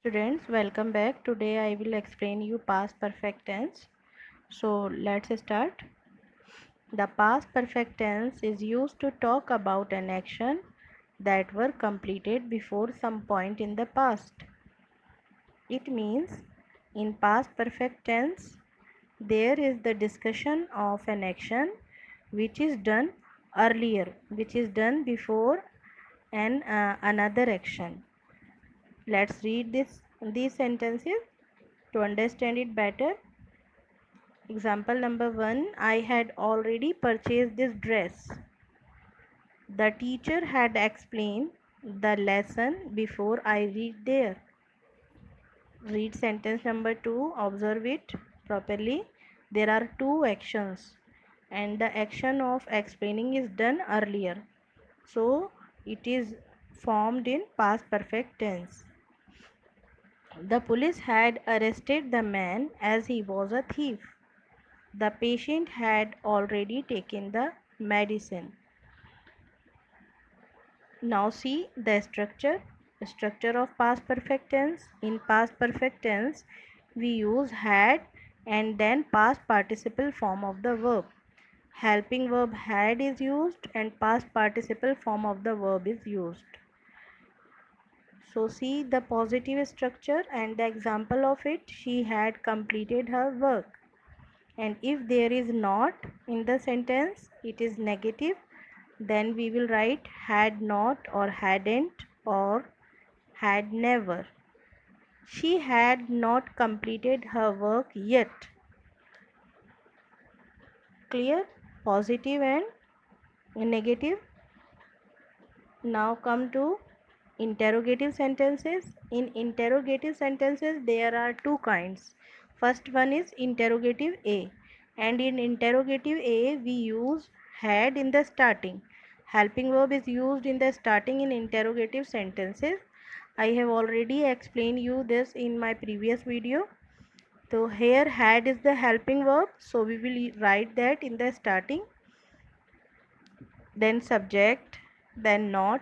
Students, welcome back. Today I will explain you past perfect tense. So let's start. The past perfect tense is used to talk about an action that were completed before some point in the past. It means in past perfect tense there is the discussion of an action which is done earlier, which is done before another action. Let's read these sentences to understand it better. Example number 1, I had already purchased this dress. The teacher had explained the lesson before I read there. Read sentence number 2, observe it properly. There are two actions and the action of explaining is done earlier. So it is formed in past perfect tense. The police had arrested the man as he was a thief. The patient had already taken the medicine. Now see the structure of past perfect tense. In past perfect tense, we use had and then past participle form of the verb. Helping verb had is used and past participle form of the verb is used. So see the positive structure and the example of it. She had completed her work. And if there is not in the sentence, it is negative, then we will write had not or hadn't or had never. She had not completed her work yet. Clear? Positive and negative. Now come to interrogative sentences. In interrogative sentences there are two kinds. First one is interrogative A, and in interrogative A we use had in the starting. Helping verb is used in the starting in interrogative sentences. I have already explained you this in my previous video. So here had is the helping verb, so we will write that in the starting, then subject, then not,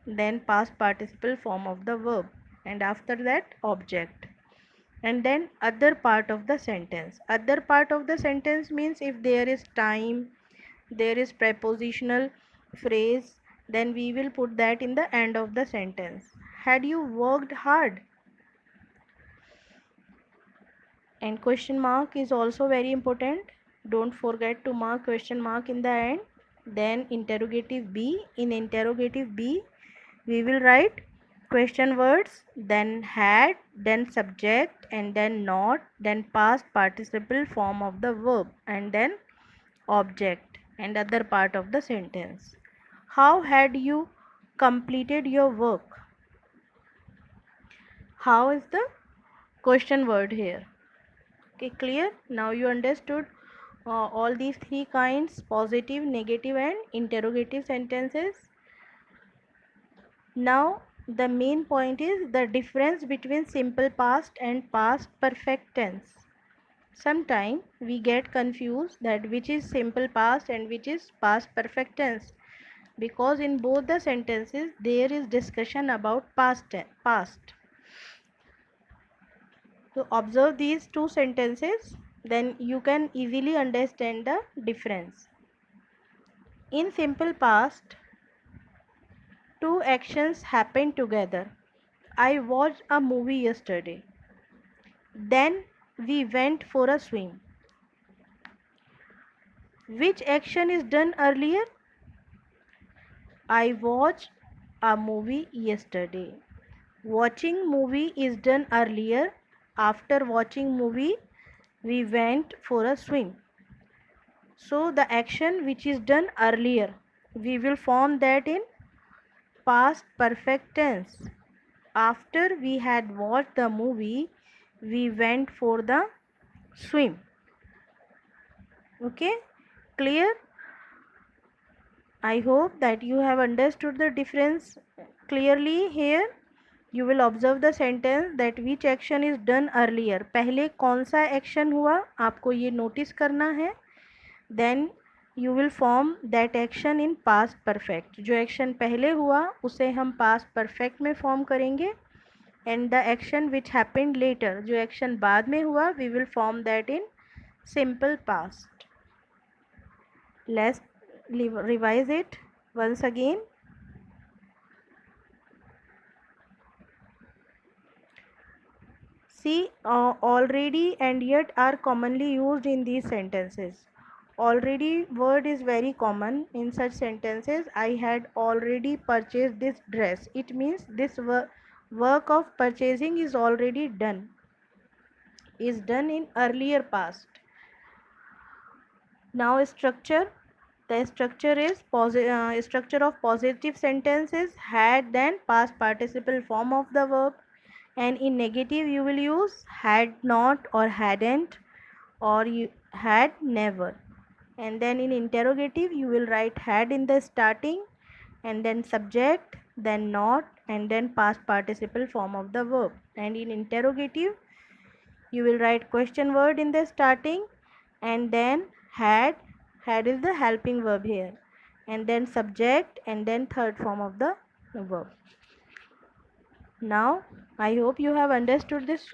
then past participle form of the verb, and after that object, and then other part of the sentence. Other part of the sentence means if there is time, there is prepositional phrase, then we will put that in the end of the sentence. Had you worked hard? And question mark is also very important. Don't forget to mark question mark in the end. Then interrogative B. In interrogative B we will write question words, then had, then subject, and then not, then past participle form of the verb, and then object and other part of the sentence. How had you completed your work? How is the question word here. Okay, clear? Now you understood all these three kinds: positive, negative and interrogative sentences. Now the main point is the difference between simple past and past perfect tense. Sometimes we get confused that which is simple past and which is past perfect tense, because in both the sentences there is discussion about past. So observe these two sentences, then you can easily understand the difference. In simple past, two actions happened together. I watched a movie yesterday. Then we went for a swim. Which action is done earlier? I watched a movie yesterday. Watching movie is done earlier. After watching movie, we went for a swim. So the action which is done earlier, we will form that in past perfect tense. After we had watched the movie, we went for the swim. Okay, clear? I hope that you have understood the difference clearly. Here you will observe the sentence that which action is done earlier. पहले कौन सा action हुआ आपको ये notice करना है. Then you will form that action in past perfect. जो action पहले हुआ उसे हम past perfect में form करेंगे and the action which happened later, जो action बाद में हुआ, we will form that in simple past. Let's revise it once again. See, already and yet are commonly used in these sentences. Already word is very common in such sentences. I had already purchased this dress. It means this work of purchasing is already done, is done in earlier past. Now structure. The structure is structure of positive sentences had then past participle form of the verb, and in negative you will use had not or hadn't, or you had never. And then in interrogative you will write had in the starting, and then subject, then not, and then past participle form of the verb. And in interrogative you will write question word in the starting, and then had is the helping verb here, and then subject, and then third form of the verb. Now I hope you have understood this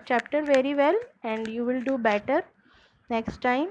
chapter very well, and you will do better next time.